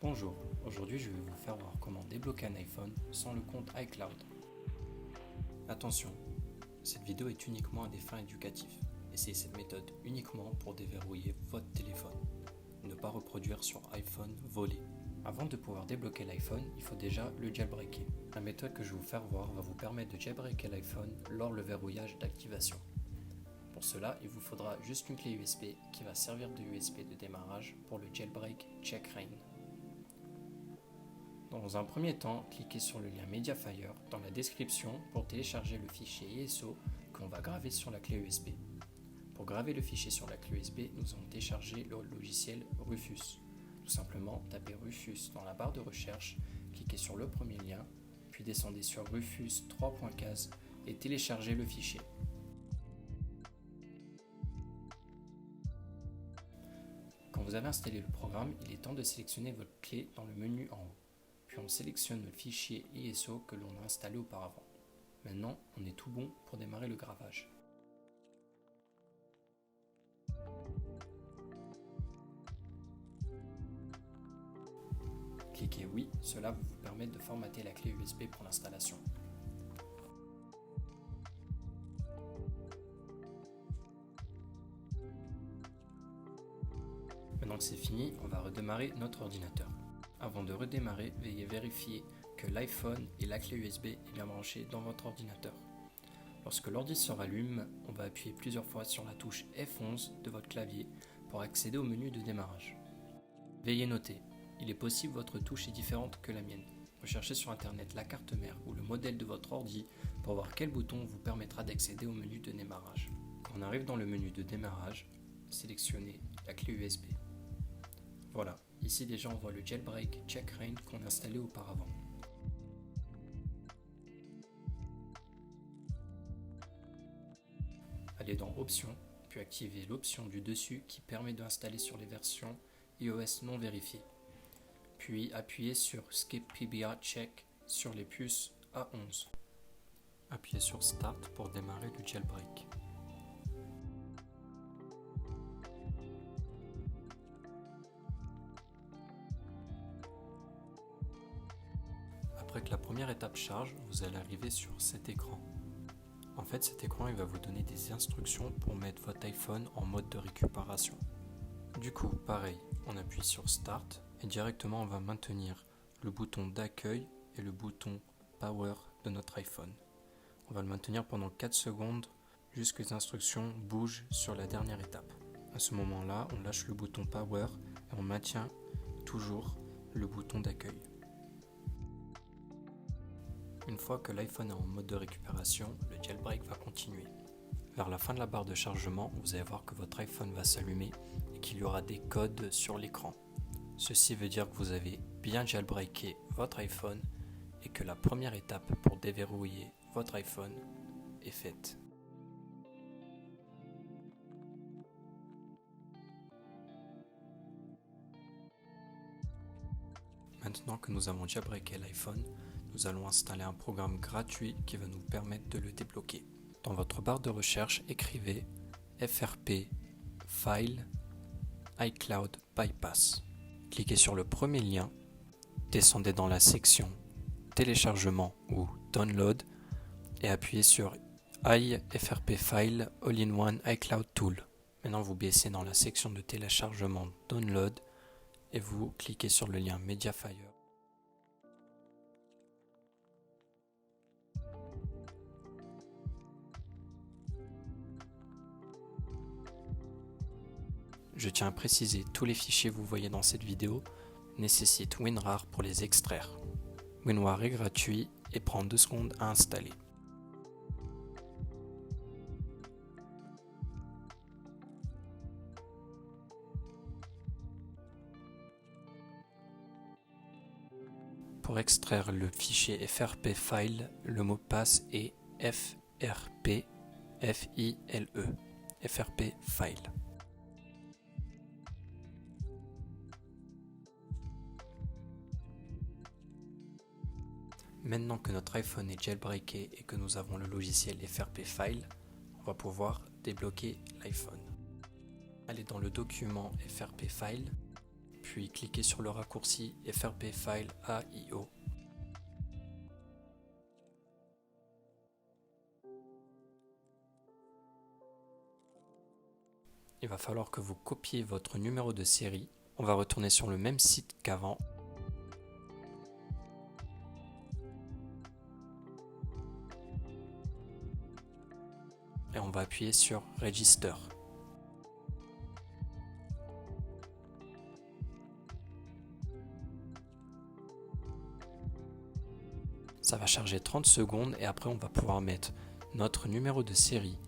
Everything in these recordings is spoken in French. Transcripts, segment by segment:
Bonjour, aujourd'hui je vais vous faire voir comment débloquer un iPhone sans le compte iCloud. Attention, cette vidéo est uniquement à des fins éducatives. Essayez cette méthode uniquement pour déverrouiller votre téléphone. Ne pas reproduire sur iPhone volé. Avant de pouvoir débloquer l'iPhone, il faut déjà le jailbreaker. La méthode que je vais vous faire voir va vous permettre de jailbreaker l'iPhone lors le verrouillage d'activation. Pour cela, il vous faudra juste une clé USB qui va servir de USB de démarrage pour le jailbreak Checkra1. Dans un premier temps, cliquez sur le lien Mediafire dans la description pour télécharger le fichier ISO qu'on va graver sur la clé USB. Pour graver le fichier sur la clé USB, nous allons télécharger le logiciel Rufus. Tout simplement, tapez Rufus dans la barre de recherche, cliquez sur le premier lien, puis descendez sur Rufus 3.15 et téléchargez le fichier. Quand vous avez installé le programme, il est temps de sélectionner votre clé dans le menu en haut. Puis on sélectionne le fichier ISO que l'on a installé auparavant. Maintenant, on est tout bon pour démarrer le gravage. Cliquez oui, cela va vous permettre de formater la clé USB pour l'installation. Maintenant que c'est fini, on va redémarrer notre ordinateur. Avant de redémarrer, veuillez vérifier que l'iPhone et la clé USB est bien branchée dans votre ordinateur. Lorsque l'ordi se rallume, on va appuyer plusieurs fois sur la touche F11 de votre clavier pour accéder au menu de démarrage. Veuillez noter, il est possible que votre touche est différente que la mienne. Recherchez sur internet la carte mère ou le modèle de votre ordi pour voir quel bouton vous permettra d'accéder au menu de démarrage. Quand on arrive dans le menu de démarrage, sélectionnez la clé USB. Voilà, ici déjà on voit le jailbreak Checkra1 qu'on a installé auparavant. Allez dans Options, puis activez l'option du dessus qui permet d'installer sur les versions iOS non vérifiées. Puis appuyez sur Skip PBR Check sur les puces A11. Appuyez sur Start pour démarrer le jailbreak. Après que la première étape charge, vous allez arriver sur cet écran. En fait, cet écran il va vous donner des instructions pour mettre votre iPhone en mode de récupération. Du coup, pareil, on appuie sur Start et directement on va maintenir le bouton d'accueil et le bouton Power de notre iPhone. On va le maintenir pendant 4 secondes jusqu'à ce que les instructions bougent sur la dernière étape. À ce moment-là, on lâche le bouton Power et on maintient toujours le bouton d'accueil. Une fois que l'iPhone est en mode de récupération, le jailbreak va continuer. Vers la fin de la barre de chargement, vous allez voir que votre iPhone va s'allumer et qu'il y aura des codes sur l'écran. Ceci veut dire que vous avez bien jailbreaké votre iPhone et que la première étape pour déverrouiller votre iPhone est faite. Maintenant que nous avons jailbreaké l'iPhone, nous allons installer un programme gratuit qui va nous permettre de le débloquer. Dans votre barre de recherche, écrivez FRP File iCloud Bypass. Cliquez sur le premier lien, descendez dans la section Téléchargement ou Download et appuyez sur iFRP File All-in-One iCloud Tool. Maintenant, vous baissez dans la section de téléchargement Download et vous cliquez sur le lien Mediafire. Je tiens à préciser, tous les fichiers que vous voyez dans cette vidéo nécessitent WinRAR pour les extraire. WinRAR est gratuit et prend 2 secondes à installer. Pour extraire le fichier FRP File, le mot de passe est FRP FILE, FRP File. Maintenant que notre iPhone est jailbreaké et que nous avons le logiciel FRP File, on va pouvoir débloquer l'iPhone. Allez dans le document FRP File puis cliquez sur le raccourci FRP File AIO. Il va falloir que vous copiez votre numéro de série. On va retourner sur le même site qu'avant. Et on va appuyer sur Register. Ça va charger 30 secondes et après on va pouvoir mettre notre numéro de série.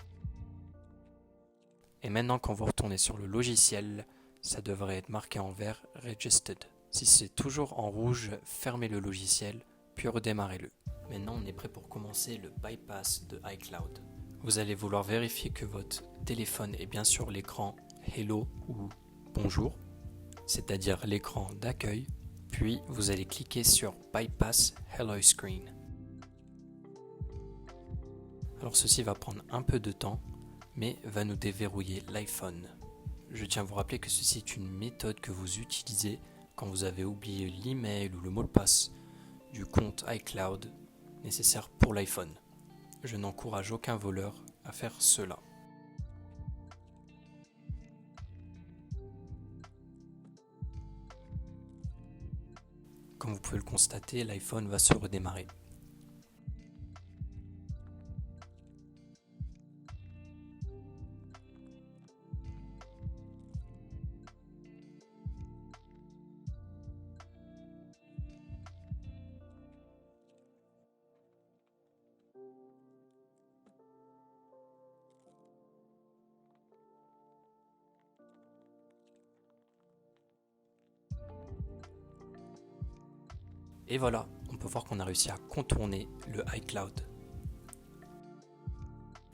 Et maintenant quand vous retournez sur le logiciel, ça devrait être marqué en vert Registered. Si c'est toujours en rouge, fermez le logiciel, puis redémarrez-le. Maintenant on est prêt pour commencer le bypass de iCloud. Vous allez vouloir vérifier que votre téléphone est bien sur l'écran Hello ou Bonjour, c'est-à-dire l'écran d'accueil, puis vous allez cliquer sur Bypass Hello Screen. Alors ceci va prendre un peu de temps, mais va nous déverrouiller l'iPhone. Je tiens à vous rappeler que ceci est une méthode que vous utilisez quand vous avez oublié l'email ou le mot de passe du compte iCloud nécessaire pour l'iPhone. Je n'encourage aucun voleur à faire cela. Comme vous pouvez le constater, l'iPhone va se redémarrer. Et voilà, on peut voir qu'on a réussi à contourner le iCloud.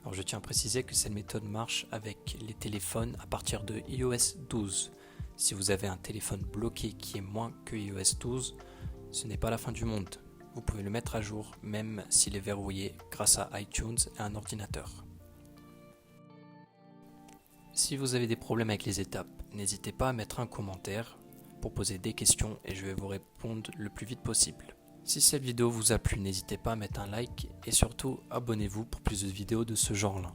Alors je tiens à préciser que cette méthode marche avec les téléphones à partir de iOS 12. Si vous avez un téléphone bloqué qui est moins que iOS 12, ce n'est pas la fin du monde. Vous pouvez le mettre à jour même s'il est verrouillé grâce à iTunes et un ordinateur. Si vous avez des problèmes avec les étapes, n'hésitez pas à mettre un commentaire pour poser des questions et je vais vous répondre le plus vite possible. Si cette vidéo vous a plu, n'hésitez pas à mettre un like et surtout abonnez-vous pour plus de vidéos de ce genre-là.